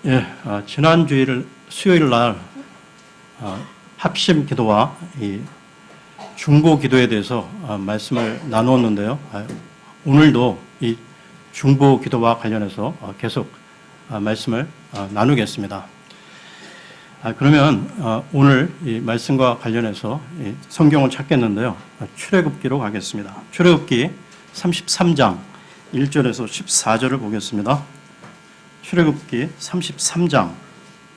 예, 지난 주일 수요일 날 합심 기도와 이 중보 기도에 대해서 말씀을 나누었는데요. 오늘도 이 중보 기도와 관련해서 계속 말씀을 나누겠습니다. 그러면 오늘 이 말씀과 관련해서 성경을 찾겠는데요. 출애굽기로 가겠습니다. 출애굽기 33장 1절에서 14절을 보겠습니다. 출애굽기 33장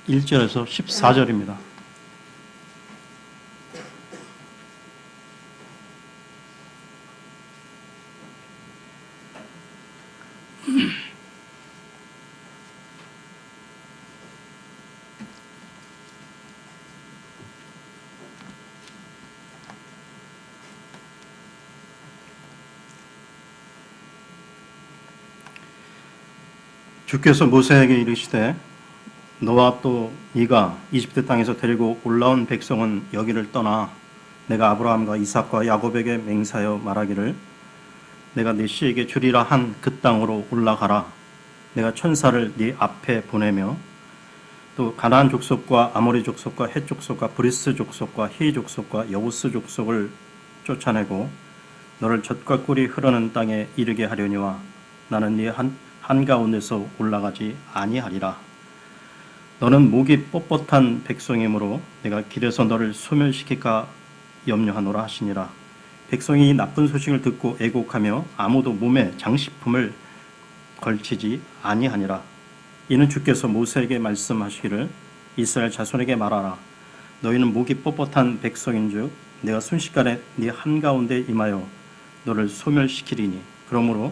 1절에서 14절입니다. 주께서 모세에게 이르시되 너와 또 네가 이집트 땅에서 데리고 올라온 백성은 여기를 떠나 내가 아브라함과 이삭과 야곱에게 맹세하여 말하기를 내가 네 씨에게 주리라 한 그 땅으로 올라가라. 내가 천사를 네 앞에 보내며 또 가나안 족속과 아모리 족속과 헷 족속과 브리스 족속과 히 족속과 여부스 족속을 쫓아내고 너를 젖과 꿀이 흐르는 땅에 이르게 하려니와 나는 네 한가운데서 올라가지 아니하리라. 너는 목이 뻣뻣한 백성이므로 내가 길에서 너를 소멸시킬까 염려하노라 하시니라. 백성이 이 나쁜 소식을 듣고 애곡하며 아무도 몸에 장식품을 걸치지 아니하니라. 이는 주께서 모세에게 말씀하시기를 이스라엘 자손에게 말하라. 너희는 목이 뻣뻣한 백성인즉 내가 순식간에 네 한가운데 임하여 너를 소멸시키리니 그러므로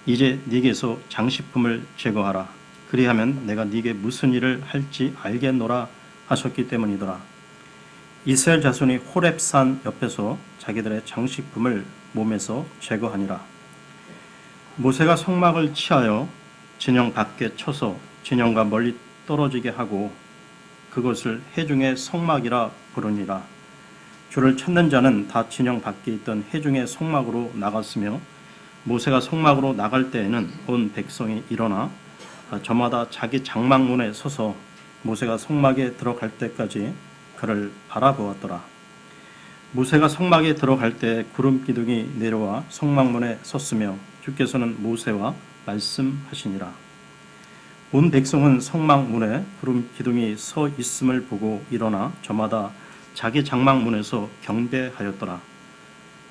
이제 네게서 장식품을 제거하라. 그리하면 내가 네게 무슨 일을 할지 알겠노라 하셨기 때문이더라. 이스라엘 자손이 호렙산 옆에서 자기들의 장식품을 몸에서 제거하니라. 모세가 성막을 치하여 진영 밖에 쳐서 진영과 멀리 떨어지게 하고 그것을 해중의 성막이라 부르니라. 주를 찾는 자는 다 진영 밖에 있던 해중의 성막으로 나갔으며 모세가 성막으로 나갈 때에는 온 백성이 일어나 저마다 자기 장막문에 서서 모세가 성막에 들어갈 때까지 그를 바라보았더라. 모세가 성막에 들어갈 때 구름 기둥이 내려와 성막문에 섰으며 주께서는 모세와 말씀하시니라. 온 백성은 성막문에 구름 기둥이 서 있음을 보고 일어나 저마다 자기 장막문에서 경배하였더라.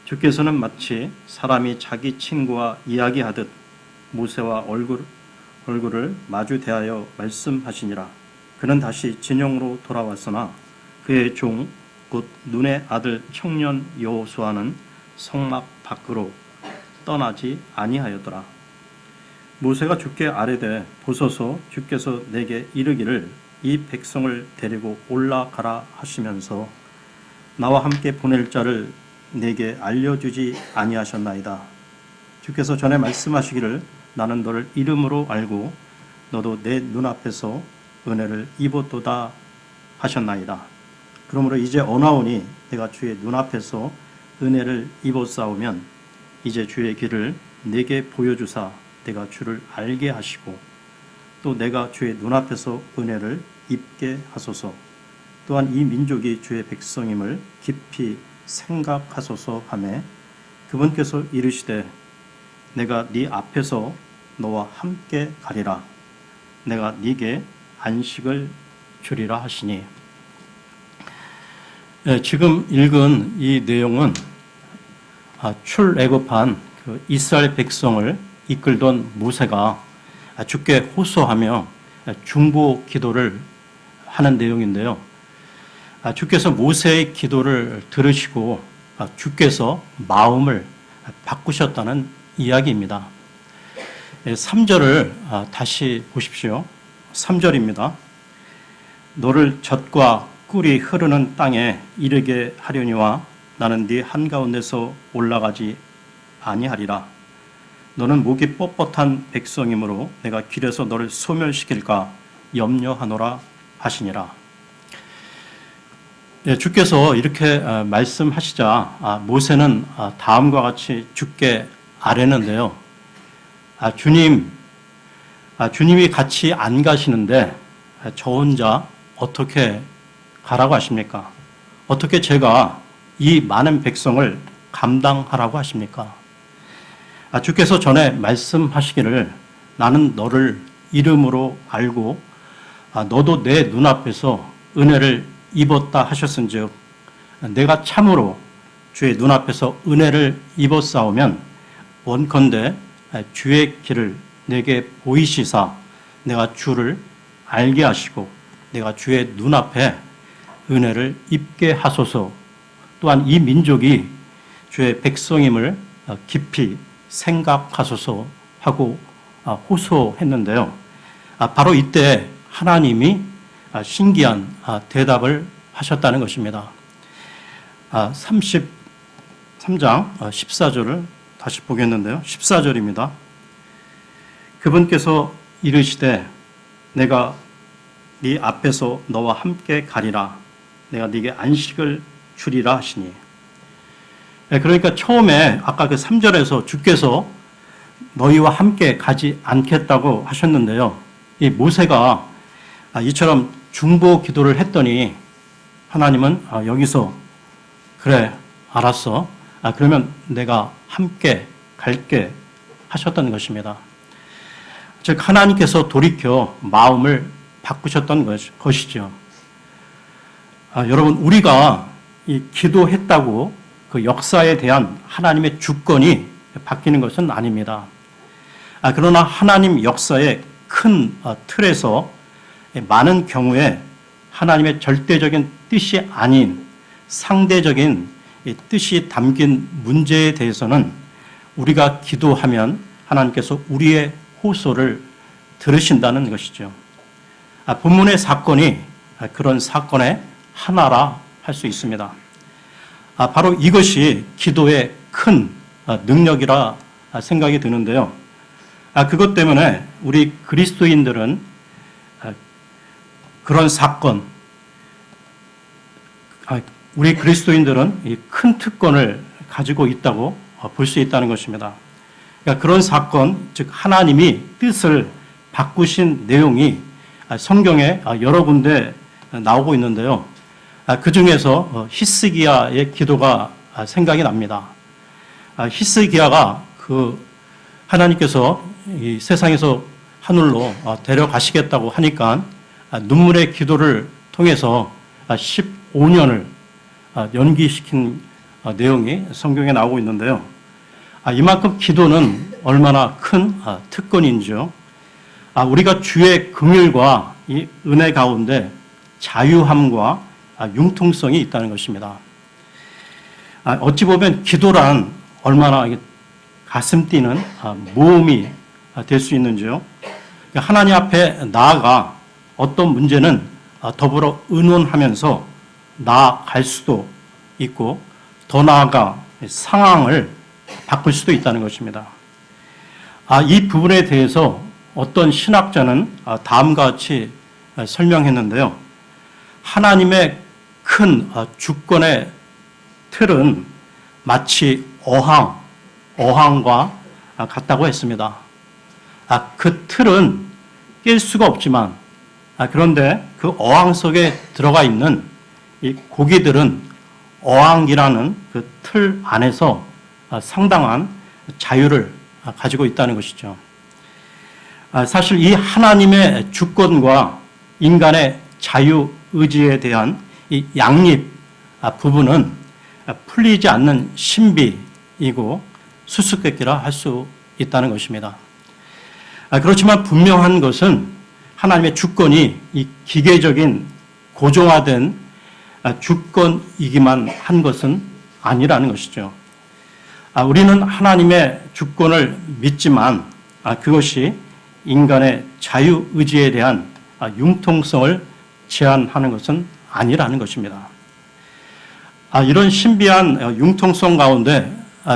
주께서는 마치 사람이 자기 친구와 이야기하듯 모세와 얼굴을 마주 대하여 말씀하시니라. 그는 다시 진영으로 돌아왔으나 그의 종 곧 눈의 아들 청년 여호수아는 성막 밖으로 떠나지 아니하였더라. 모세가 주께 아뢰되 보소서 주께서 내게 이르기를 이 백성을 데리고 올라가라 하시면서 나와 함께 보낼 자를 내게 알려주지 아니하셨나이다. 주께서 전에 말씀하시기를 나는 너를 이름으로 알고 너도 내 눈앞에서 은혜를 입었도다 하셨나이다. 그러므로 이제 언하오니 내가 주의 눈앞에서 은혜를 입었사오면 이제 주의 길을 내게 보여주사 내가 주를 알게 하시고 또 내가 주의 눈앞에서 은혜를 입게 하소서. 또한 이 민족이 주의 백성임을 깊이 생각하소서 하매 그분께서 이르시되 내가 네 앞에서 너와 함께 가리라. 내가 네게 안식을 주리라 하시니. 지금 읽은 이 내용은 출애굽한 그 이스라엘 백성을 이끌던 모세가 주께 호소하며 중보 기도를 하는 내용인데요. 주께서 모세의 기도를 들으시고 주께서 마음을 바꾸셨다는 이야기입니다. 3절을 다시 보십시오. 3절입니다. 너를 젖과 꿀이 흐르는 땅에 이르게 하려니와 나는 네 한가운데서 올라가지 아니하리라. 너는 목이 뻣뻣한 백성이므로 내가 길에서 너를 소멸시킬까 염려하노라 하시니라. 주께서 이렇게 말씀하시자 모세는 다음과 같이 주께 아뢰는데요. 주님이 같이 안 가시는데 저 혼자 어떻게 가라고 하십니까? 어떻게 제가 이 많은 백성을 감당하라고 하십니까? 주께서 전에 말씀하시기를 나는 너를 이름으로 알고 너도 내 눈앞에서 은혜를 입었다 하셨은즉 내가 참으로 주의 눈앞에서 은혜를 입었사오면 원컨대 주의 길을 내게 보이시사 내가 주를 알게 하시고 내가 주의 눈앞에 은혜를 입게 하소서. 또한 이 민족이 주의 백성임을 깊이 생각하소서 하고 호소했는데요. 바로 이때 하나님이 신기한 대답을 하셨다는 것입니다. 33장 14절을 다시 보겠는데요. 14절입니다. 그분께서 이르시되 내가 네 앞에서 너와 함께 가리라. 내가 네게 안식을 주리라 하시니. 그러니까 처음에 아까 그 3절에서 주께서 너희와 함께 가지 않겠다고 하셨는데요. 이 모세가 이처럼 중보 기도를 했더니 하나님은 여기서 그래 알았어. 그러면 내가 함께 갈게 하셨던 것입니다. 즉 하나님께서 돌이켜 마음을 바꾸셨던 것이죠. 여러분 우리가 이 기도했다고 그 역사에 대한 하나님의 주권이 바뀌는 것은 아닙니다. 그러나 하나님 역사의 큰 틀에서 많은 경우에 하나님의 절대적인 뜻이 아닌 상대적인 뜻이 담긴 문제에 대해서는 우리가 기도하면 하나님께서 우리의 호소를 들으신다는 것이죠. 본문의 사건이 그런 사건의 하나라 할 수 있습니다. 바로 이것이 기도의 큰 능력이라 생각이 드는데요. 그것 때문에 우리 그리스도인들은 그런 사건, 우리 그리스도인들은 이 큰 특권을 가지고 있다고 볼 수 있다는 것입니다. 그러니까 그런 사건, 즉 하나님이 뜻을 바꾸신 내용이 성경에 여러 군데 나오고 있는데요. 그 중에서 히스기야의 기도가 생각이 납니다. 히스기야가 그 하나님께서 이 세상에서 하늘로 데려가시겠다고 하니까 눈물의 기도를 통해서 15년을 연기시킨 내용이 성경에 나오고 있는데요. 이만큼 기도는 얼마나 큰 특권인지요. 우리가 주의 긍휼과 이 은혜 가운데 자유함과 융통성이 있다는 것입니다. 어찌 보면 기도란 얼마나 가슴 뛰는 모험이 될 수 있는지요. 하나님 앞에 나아가 어떤 문제는 더불어 의논하면서 나아갈 수도 있고 더 나아가 상황을 바꿀 수도 있다는 것입니다. 이 부분에 대해서 어떤 신학자는 다음과 같이 설명했는데요. 하나님의 큰 주권의 틀은 마치 어항과 같다고 했습니다. 그 틀은 깰 수가 없지만 그런데 그 어항 속에 들어가 있는 이 고기들은 어항이라는 그 틀 안에서 상당한 자유를 가지고 있다는 것이죠. 사실 이 하나님의 주권과 인간의 자유 의지에 대한 이 양립 부분은 풀리지 않는 신비이고 수수께끼라 할 수 있다는 것입니다. 그렇지만 분명한 것은 하나님의 주권이 이 기계적인 고정화된 주권이기만 한 것은 아니라는 것이죠. 우리는 하나님의 주권을 믿지만 그것이 인간의 자유의지에 대한 융통성을 제한하는 것은 아니라는 것입니다. 이런 신비한 융통성 가운데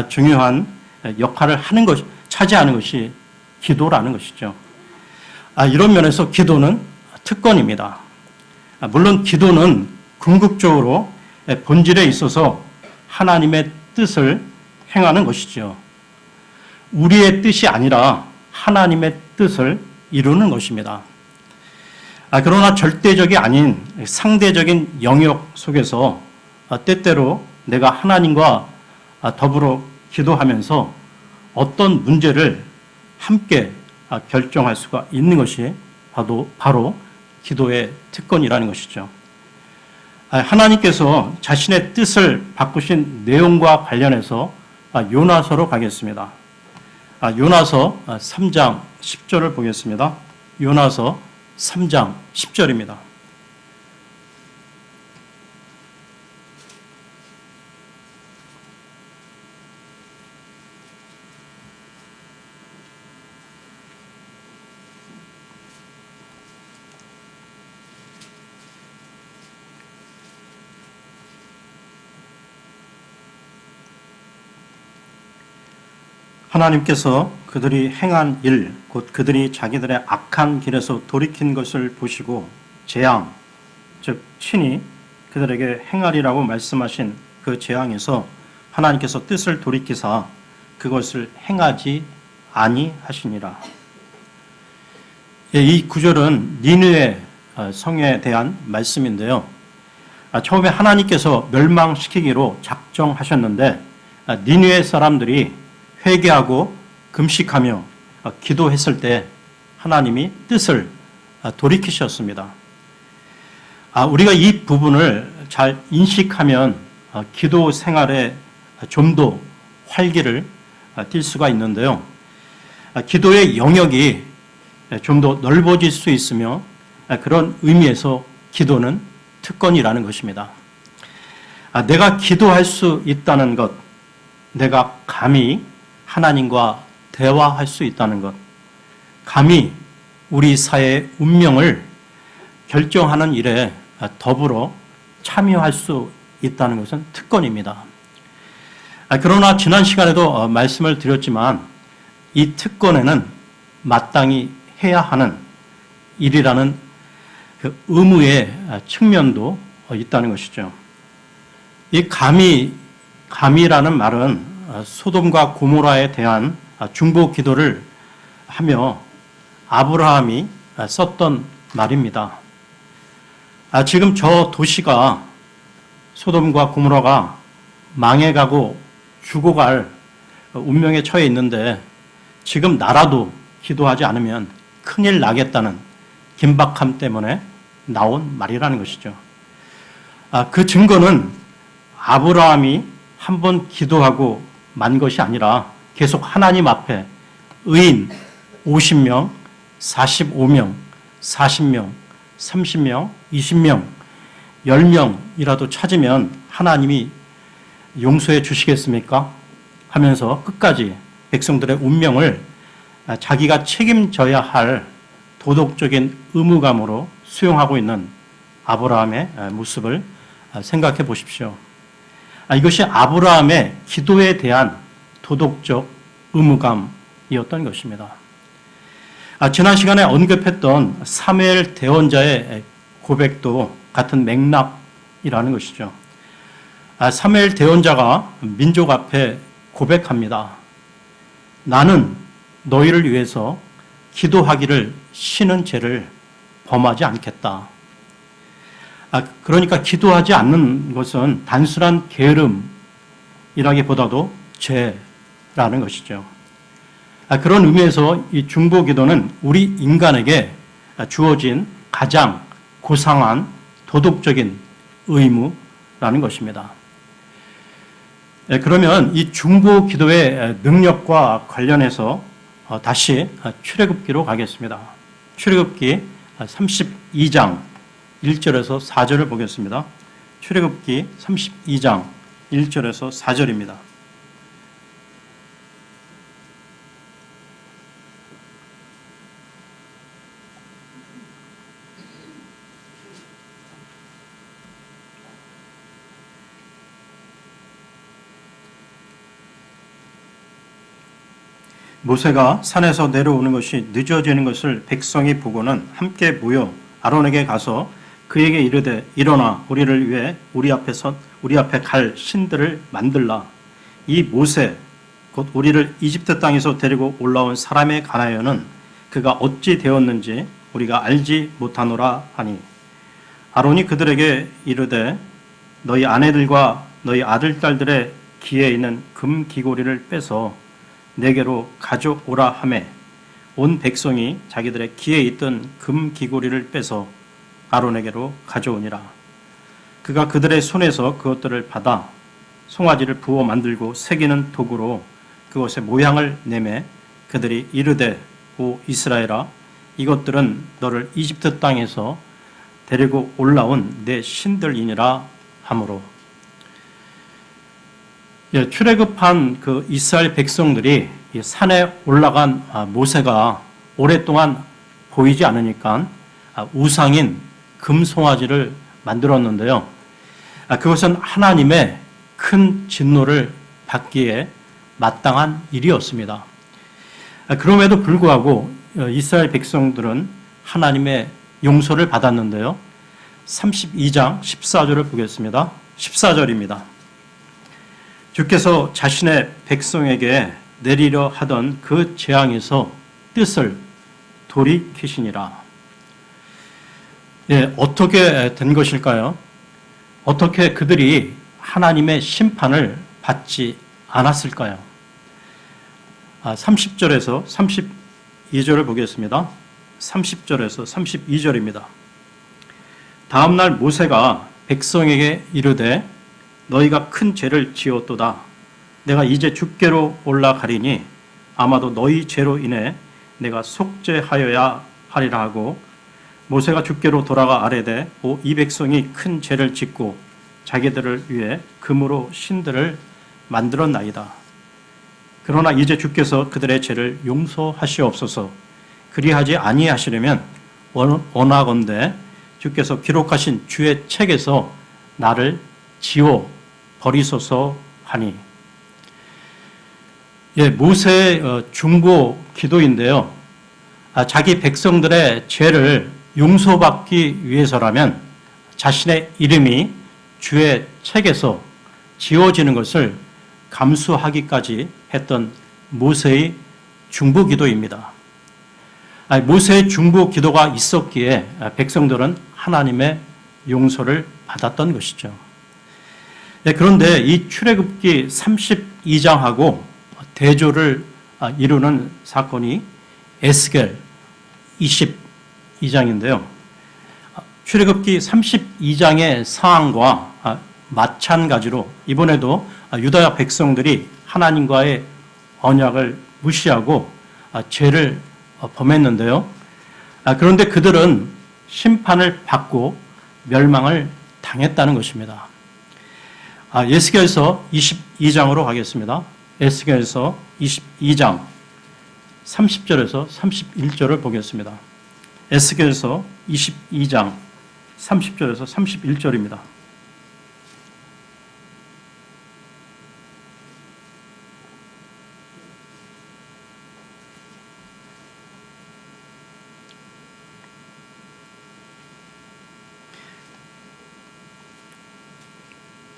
중요한 역할을 차지하는 것이 기도라는 것이죠. 이런 면에서 기도는 특권입니다. 물론 기도는 궁극적으로 본질에 있어서 하나님의 뜻을 행하는 것이죠. 우리의 뜻이 아니라 하나님의 뜻을 이루는 것입니다. 그러나 절대적이 아닌 상대적인 영역 속에서 때때로 내가 하나님과 더불어 기도하면서 어떤 문제를 함께 결정할 수가 있는 것이 바로 기도의 특권이라는 것이죠. 하나님께서 자신의 뜻을 바꾸신 내용과 관련해서 요나서로 가겠습니다. 요나서 3장 10절을 보겠습니다. 요나서 3장 10절입니다. 하나님께서 그들이 행한 일, 곧 그들이 자기들의 악한 길에서 돌이킨 것을 보시고 재앙, 즉 친히 그들에게 행하리라고 말씀하신 그 재앙에서 하나님께서 뜻을 돌이키사 그것을 행하지 아니하시니라. 이 구절은 니느웨 성에 대한 말씀인데요. 처음에 하나님께서 멸망시키기로 작정하셨는데 니느웨 사람들이 회개하고 금식하며 기도했을 때 하나님이 뜻을 돌이키셨습니다. 우리가 이 부분을 잘 인식하면 기도 생활에 좀 더 활기를 띨 수가 있는데요. 기도의 영역이 좀 더 넓어질 수 있으며 그런 의미에서 기도는 특권이라는 것입니다. 내가 기도할 수 있다는 것, 내가 감히 하나님과 대화할 수 있다는 것, 감히 우리 사회의 운명을 결정하는 일에 더불어 참여할 수 있다는 것은 특권입니다. 그러나 지난 시간에도 말씀을 드렸지만 이 특권에는 마땅히 해야 하는 일이라는 그 의무의 측면도 있다는 것이죠. 이 감히라는 말은 소돔과 고모라에 대한 중보 기도를 하며 아브라함이 썼던 말입니다. 지금 저 도시가 소돔과 고모라가 망해가고 죽어갈 운명에 처해 있는데 지금 나라도 기도하지 않으면 큰일 나겠다는 긴박함 때문에 나온 말이라는 것이죠. 그 증거는 아브라함이 한번 기도하고 만 것이 아니라 계속 하나님 앞에 의인 50명, 45명, 40명, 30명, 20명, 10명이라도 찾으면 하나님이 용서해 주시겠습니까? 하면서 끝까지 백성들의 운명을 자기가 책임져야 할 도덕적인 의무감으로 수용하고 있는 아브라함의 모습을 생각해 보십시오. 이것이 아브라함의 기도에 대한 도덕적 의무감이었던 것입니다. 지난 시간에 언급했던 사무엘 대언자의 고백도 같은 맥락이라는 것이죠. 사무엘 대언자가 민족 앞에 고백합니다. 나는 너희를 위해서 기도하기를 쉬는 죄를 범하지 않겠다. 그러니까 기도하지 않는 것은 단순한 게으름이라기보다도 죄라는 것이죠. 그런 의미에서 이 중보 기도는 우리 인간에게 주어진 가장 고상한 도덕적인 의무라는 것입니다. 그러면 이 중보 기도의 능력과 관련해서 다시 출애굽기로 가겠습니다. 출애굽기 32장 1절에서 4절을 보겠습니다. 출애굽기 32장 1절에서 4절입니다. 모세가 산에서 내려오는 것이 늦어지는 것을 백성이 보고는 함께 모여 아론에게 가서 그에게 이르되 일어나 우리를 위해 우리 앞에 갈 신들을 만들라. 이 모세 곧 우리를 이집트 땅에서 데리고 올라온 사람에 관하여는 그가 어찌 되었는지 우리가 알지 못하노라 하니 아론이 그들에게 이르되 너희 아내들과 너희 아들 딸들의 기에 있는 금 귀고리를 빼서 내게로 가져오라 하매 온 백성이 자기들의 기에 있던 금 귀고리를 빼서 아론에게로 가져오니라. 그가 그들의 손에서 그것들을 받아 송아지를 부어 만들고 새기는 도구로 그것의 모양을 내매 그들이 이르되 오 이스라엘아 이것들은 너를 이집트 땅에서 데리고 올라온 내 신들이니라 하므로. 출애굽한 그 이스라엘 백성들이 산에 올라간 모세가 오랫동안 보이지 않으니까 우상인 금송아지를 만들었는데요. 그것은 하나님의 큰 진노를 받기에 마땅한 일이었습니다. 그럼에도 불구하고 이스라엘 백성들은 하나님의 용서를 받았는데요. 32장 14절을 보겠습니다. 14절입니다. 주께서 자신의 백성에게 내리려 하던 그 재앙에서 뜻을 돌이키시니라. 어떻게 된 것일까요? 어떻게 그들이 하나님의 심판을 받지 않았을까요? 30절에서 32절을 보겠습니다. 30절에서 32절입니다. 다음날 모세가 백성에게 이르되 너희가 큰 죄를 지었도다. 내가 이제 주께로 올라가리니 아마도 너희 죄로 인해 내가 속죄하여야 하리라 하고 모세가 주께로 돌아가 아뢰되 오 이 백성이 큰 죄를 짓고 자기들을 위해 금으로 신들을 만들었나이다. 그러나 이제 주께서 그들의 죄를 용서하시옵소서. 그리하지 아니하시려면 원하건대 주께서 기록하신 주의 책에서 나를 지워 버리소서 하니. 모세의 중보 기도인데요. 자기 백성들의 죄를 용서받기 위해서라면 자신의 이름이 주의 책에서 지워지는 것을 감수하기까지 했던 모세의 중보 기도입니다. 모세의 중보 기도가 있었기에 백성들은 하나님의 용서를 받았던 것이죠. 그런데 이 출애굽기 32장하고 대조를 이루는 사건이 에스겔 22장인데요. 출애굽기 32장의 상황과 마찬가지로 이번에도 유다 백성들이 하나님과의 언약을 무시하고 죄를 범했는데요. 그런데 그들은 심판을 받고 멸망을 당했다는 것입니다. 에스겔서 22장으로 가겠습니다. 에스겔서 22장 30절에서 31절을 보겠습니다. 에스겔서 22장 30절에서 31절입니다.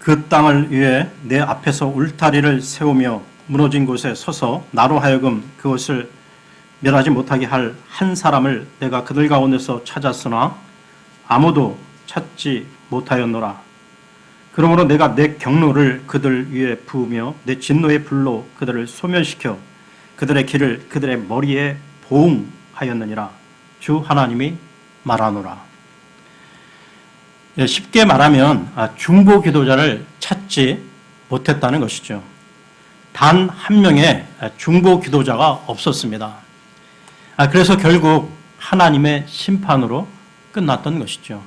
그 땅을 위해 내 앞에서 울타리를 세우며 무너진 곳에 서서 나로 하여금 그것을 멸하지 못하게 할 한 사람을 내가 그들 가운데서 찾았으나 아무도 찾지 못하였노라. 그러므로 내가 내 경로를 그들 위에 부으며 내 진노의 불로 그들을 소멸시켜 그들의 길을 그들의 머리에 보응하였느니라. 주 하나님이 말하노라. 쉽게 말하면 중보 기도자를 찾지 못했다는 것이죠. 단 한 명의 중보 기도자가 없었습니다. 그래서 결국 하나님의 심판으로 끝났던 것이죠.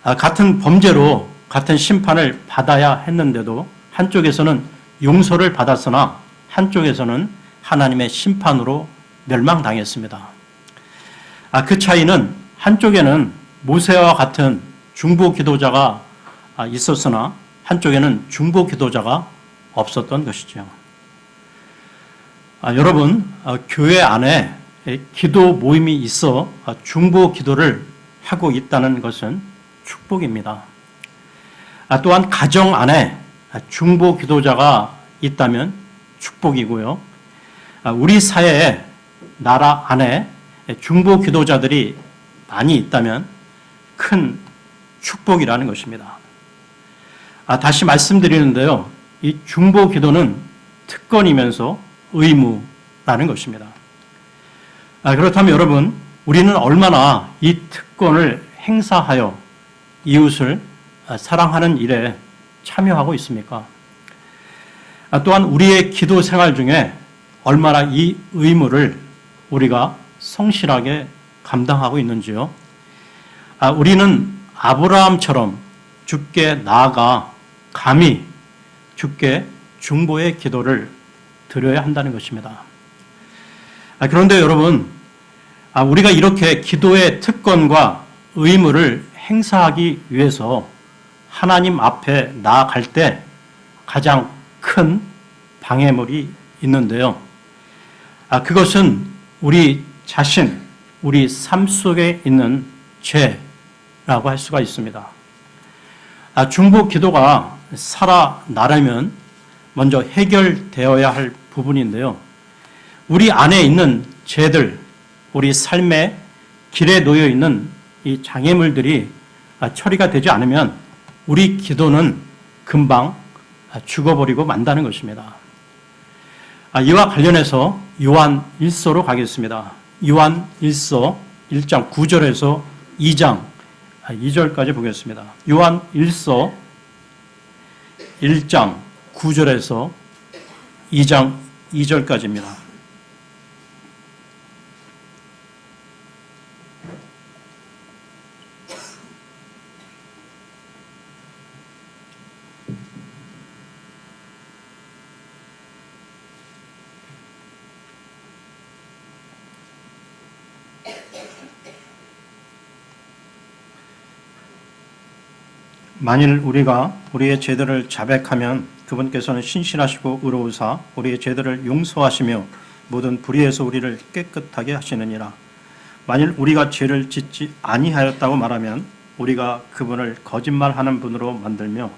같은 범죄로 같은 심판을 받아야 했는데도 한쪽에서는 용서를 받았으나 한쪽에서는 하나님의 심판으로 멸망당했습니다. 그 차이는 한쪽에는 모세와 같은 중보 기도자가 있었으나 한쪽에는 중보 기도자가 없었던 것이죠. 여러분, 교회 안에 기도 모임이 있어 중보 기도를 하고 있다는 것은 축복입니다. 또한 가정 안에 중보 기도자가 있다면 축복이고요. 우리 사회의 나라 안에 중보 기도자들이 많이 있다면 큰 축복이라는 것입니다. 다시 말씀드리는데요. 이 중보 기도는 특권이면서 의무라는 것입니다. 그렇다면 여러분, 우리는 얼마나 이 특권을 행사하여 이웃을 사랑하는 일에 참여하고 있습니까? 또한 우리의 기도 생활 중에 얼마나 이 의무를 우리가 성실하게 감당하고 있는지요? 우리는 아브라함처럼 주께 나아가 감히 주께 중보의 기도를 드려야 한다는 것입니다. 그런데 여러분, 우리가 이렇게 기도의 특권과 의무를 행사하기 위해서 하나님 앞에 나아갈 때 가장 큰 방해물이 있는데요. 그것은 우리 자신, 우리 삶 속에 있는 죄라고 할 수가 있습니다. 중보 기도가 살아나려면 먼저 해결되어야 할 부분인데요. 우리 안에 있는 죄들, 우리 삶의 길에 놓여 있는 이 장애물들이 처리가 되지 않으면 우리 기도는 금방 죽어버리고 만다는 것입니다. 이와 관련해서 요한 1서로 가겠습니다. 요한 1서 1장 9절에서 2장 2절까지 보겠습니다. 요한 1서 1장 9절에서 2장 2절까지입니다. 만일 우리가 우리의 죄들을 자백하면 그분께서는 신실하시고 의로우사 우리의 죄들을 용서하시며 모든 불의에서 우리를 깨끗하게 하시느니라. 만일 우리가 죄를 짓지 아니하였다고 말하면 우리가 그분을 거짓말하는 분으로 만들며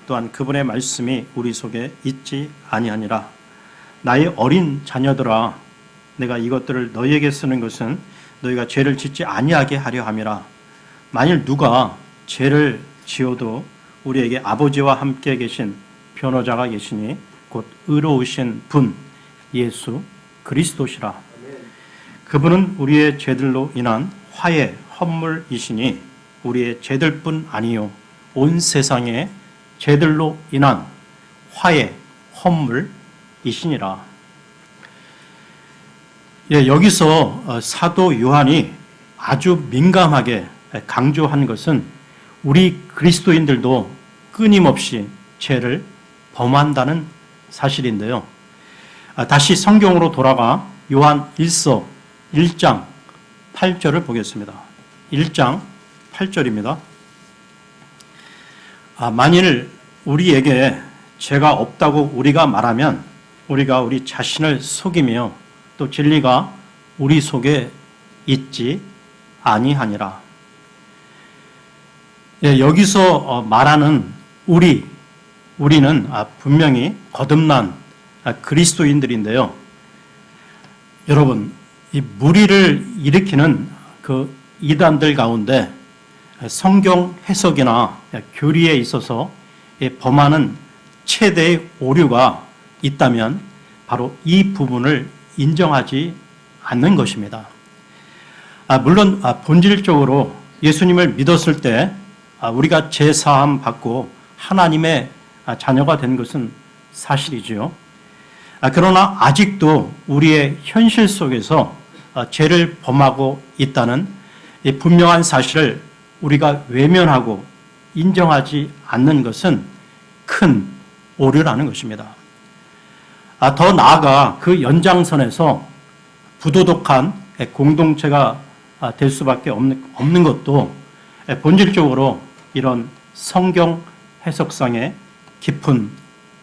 또한 그분의 말씀이 우리 속에 있지 아니하니라. 나의 어린 자녀들아, 내가 이것들을 너희에게 쓰는 것은 너희가 죄를 짓지 아니하게 하려 함이라. 만일 누가 죄를 지어도 우리에게 아버지와 함께 계신 변호자가 계시니 곧 의로우신 분 예수 그리스도시라. 그분은 우리의 죄들로 인한 화의 헌물이시니 우리의 죄들뿐 아니요 온 세상의 죄들로 인한 화의 헌물이시니라. 여기서 사도 요한이 아주 민감하게 강조한 것은 우리 그리스도인들도 끊임없이 죄를 범한다는 사실인데요. 다시 성경으로 돌아가 요한 1서 1장 8절을 보겠습니다. 1장 8절입니다. 만일 우리에게 죄가 없다고 우리가 말하면 우리가 우리 자신을 속이며 또 진리가 우리 속에 있지 아니하니라. 여기서 말하는 우리는 분명히 거듭난 그리스도인들인데요. 여러분, 이 무리를 일으키는 그 이단들 가운데 성경 해석이나 교리에 있어서 범하는 최대의 오류가 있다면 바로 이 부분을 인정하지 않는 것입니다. 물론 본질적으로 예수님을 믿었을 때 우리가 죄사함 받고 하나님의 자녀가 된 것은 사실이지요. 그러나 아직도 우리의 현실 속에서 죄를 범하고 있다는 이 분명한 사실을 우리가 외면하고 인정하지 않는 것은 큰 오류라는 것입니다. 더 나아가 그 연장선에서 부도덕한 공동체가 될 수밖에 없는 것도 본질적으로 이런 성경 해석상의 깊은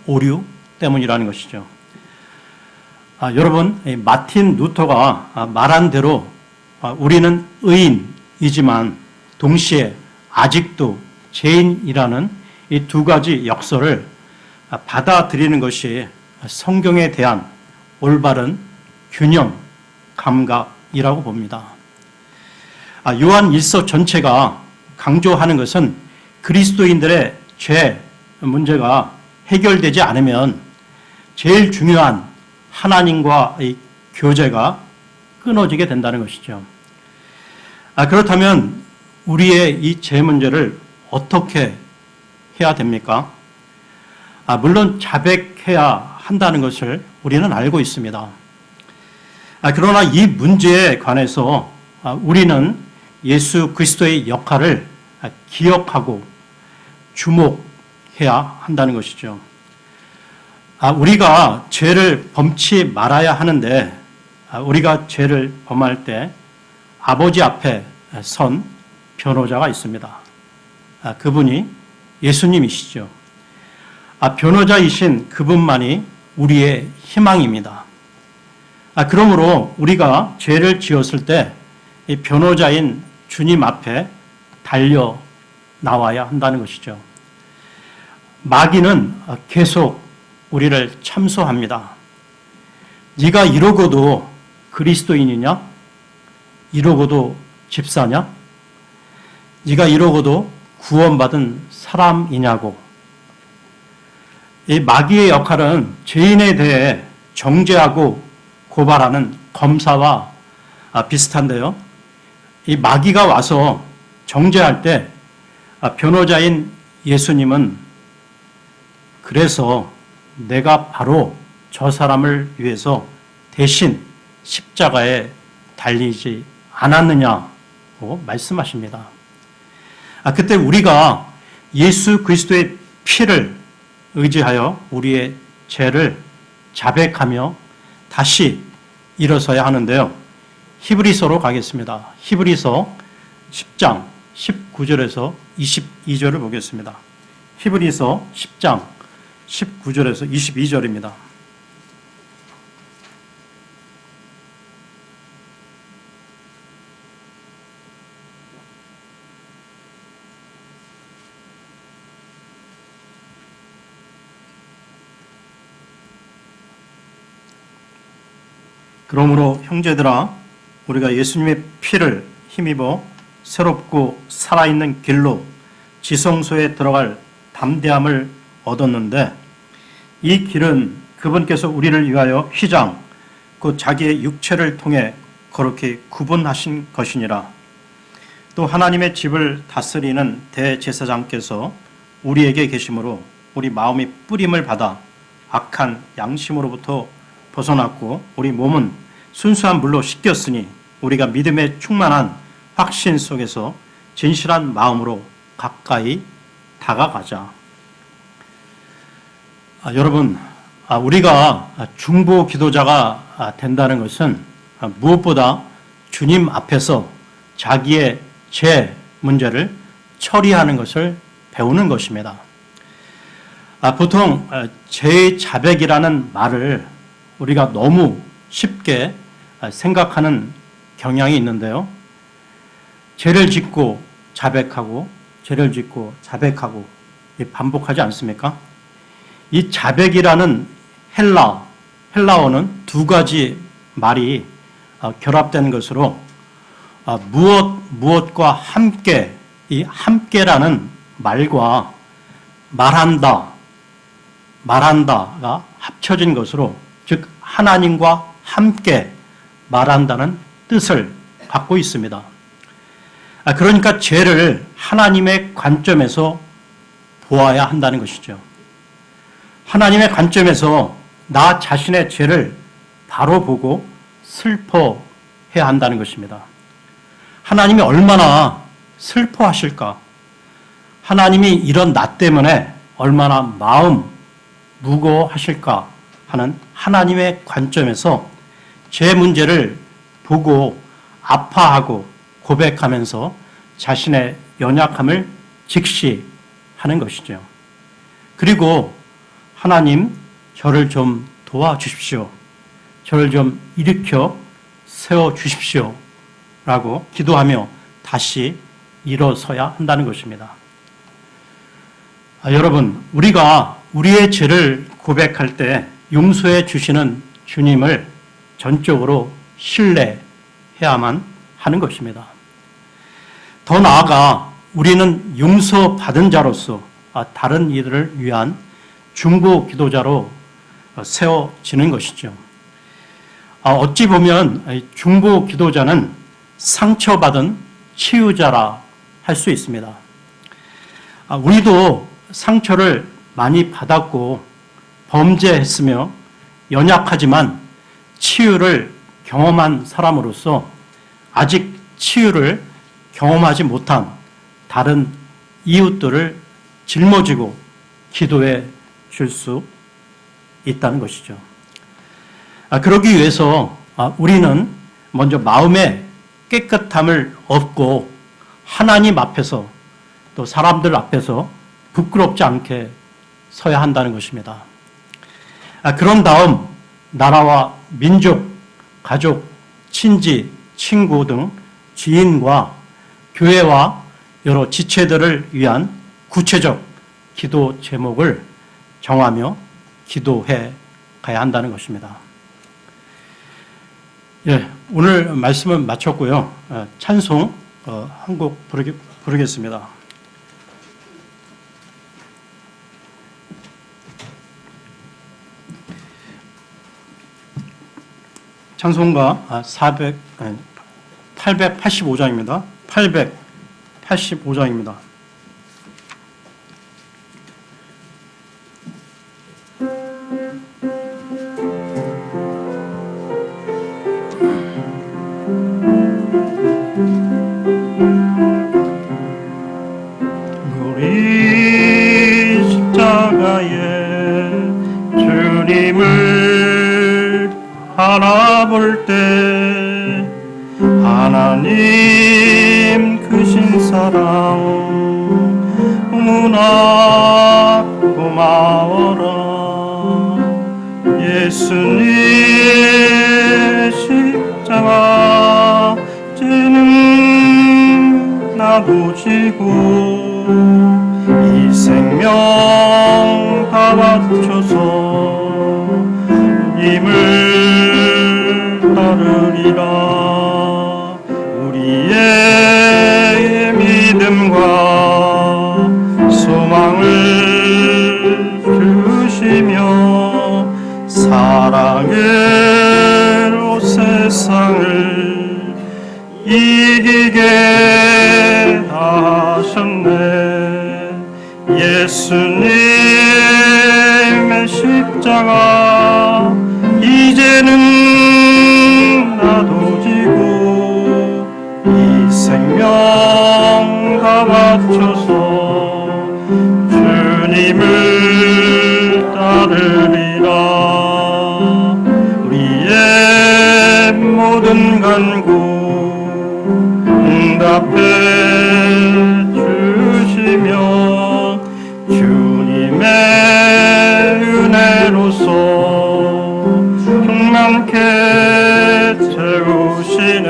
오류 때문이라는 것이죠. 여러분, 마틴 루터가 말한 대로 우리는 의인이지만 동시에 아직도 죄인이라는 이 두 가지 역설을 받아들이는 것이 성경에 대한 올바른 균형, 감각, 죄이라고 봅니다. 요한 1서 전체가 강조하는 것은 그리스도인들의 죄 문제가 해결되지 않으면 제일 중요한 하나님과의 교제가 끊어지게 된다는 것이죠. 그렇다면 우리의 이 죄 문제를 어떻게 해야 됩니까? 물론 자백해야 한다는 것을 우리는 알고 있습니다. 그러나 이 문제에 관해서 우리는 예수 그리스도의 역할을 기억하고 주목해야 한다는 것이죠. 우리가 죄를 범치 말아야 하는데 우리가 죄를 범할 때 아버지 앞에 선 변호자가 있습니다. 그분이 예수님이시죠. 변호자이신 그분만이 우리의 희망입니다. 그러므로 우리가 죄를 지었을 때 이 변호자인 주님 앞에 달려 나와야 한다는 것이죠. 마귀는 계속 우리를 참소합니다. 네가 이러고도 그리스도인이냐? 이러고도 집사냐? 네가 이러고도 구원받은 사람이냐고. 이 마귀의 역할은 죄인에 대해 정죄하고 고발하는 검사와 비슷한데요. 이 마귀가 와서 정죄할 때 변호자인 예수님은 그래서 내가 바로 저 사람을 위해서 대신 십자가에 달리지 않았느냐고 말씀하십니다. 그때 우리가 예수 그리스도의 피를 의지하여 우리의 죄를 자백하며 다시 일어서야 하는데요. 히브리서로 가겠습니다. 히브리서 10장 19절에서 22절을 보겠습니다. 히브리서 10장 19절에서 22절입니다. 그러므로 형제들아 우리가 예수님의 피를 힘입어 새롭고 살아있는 길로 지성소에 들어갈 담대함을 얻었는데 이 길은 그분께서 우리를 위하여 휘장 곧 자기의 육체를 통해 거룩히 구분하신 것이니라. 또 하나님의 집을 다스리는 대제사장께서 우리에게 계심으로 우리 마음이 뿌림을 받아 악한 양심으로부터 벗어났고 우리 몸은 순수한 물로 씻겼으니 우리가 믿음에 충만한 확신 속에서 진실한 마음으로 가까이 다가가자. 여러분, 우리가 중보 기도자가 된다는 것은 무엇보다 주님 앞에서 자기의 죄 문제를 처리하는 것을 배우는 것입니다. 보통 죄의 자백이라는 말을 우리가 너무 쉽게 생각하는 경향이 있는데요. 죄를 짓고 자백하고 죄를 짓고 자백하고 반복하지 않습니까? 이 자백이라는 헬라어는 두 가지 말이 결합된 것으로 무엇과 함께, 이 함께라는 말과 말한다가 합쳐진 것으로, 즉 하나님과 함께 말한다는 뜻을 갖고 있습니다. 그러니까 죄를 하나님의 관점에서 보아야 한다는 것이죠. 하나님의 관점에서 나 자신의 죄를 바로 보고 슬퍼해야 한다는 것입니다. 하나님이 얼마나 슬퍼하실까? 하나님이 이런 나 때문에 얼마나 마음 무거워하실까 하는 하나님의 관점에서 죄 문제를 보고 아파하고 고백하면서 자신의 연약함을 직시하는 것이죠. 그리고 하나님, 저를 좀 도와주십시오. 저를 좀 일으켜 세워주십시오. 라고 기도하며 다시 일어서야 한다는 것입니다. 여러분, 우리가 우리의 죄를 고백할 때 용서해 주시는 주님을 전적으로 신뢰해야 해야만 하는 것입니다. 더 나아가 우리는 용서받은 자로서 다른 이들을 위한 중보 기도자로 세워지는 것이죠. 어찌 보면 중보 기도자는 상처받은 치유자라 할 수 있습니다. 우리도 상처를 많이 받았고 범죄했으며 연약하지만 치유를 경험한 사람으로서 아직 치유를 경험하지 못한 다른 이웃들을 짊어지고 기도해 줄 수 있다는 것이죠. 그러기 위해서 우리는 먼저 마음의 깨끗함을 얻고 하나님 앞에서 또 사람들 앞에서 부끄럽지 않게 서야 한다는 것입니다. 그런 다음 나라와 민족, 가족, 친지, 친구 등 지인과 교회와 여러 지체들을 위한 구체적 기도 제목을 정하며 기도해 가야 한다는 것입니다. 오늘 말씀은 마쳤고요. 찬송 한 곡 부르겠습니다. 찬송가 885장입니다. 885장입니다. 우리 십자가에 주님을 바라볼 때 하나님 크신 사랑 너무나 고마워라. 예수님의 십자가 지는 나도 지고 이 생명 다 바쳐서 님을 따르리라. 우리의 믿음과 소망을 주시며 사랑으로 세상을 이기게 하셨네. 예수님의 십자가 이제는 나도 지고 이 생명 다 바쳐서 주님을 따르리라. 우리의 모든 간구 응답해 주시며 주님의 은혜로서 충만케 채우시네.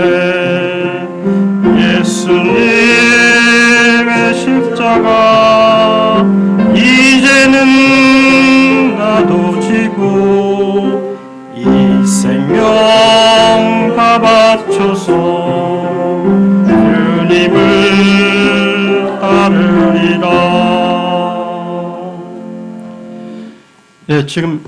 예수님의 십자가 이제는 나도 지고 이 생명 다 바쳐서 주님을 따르리라. 지금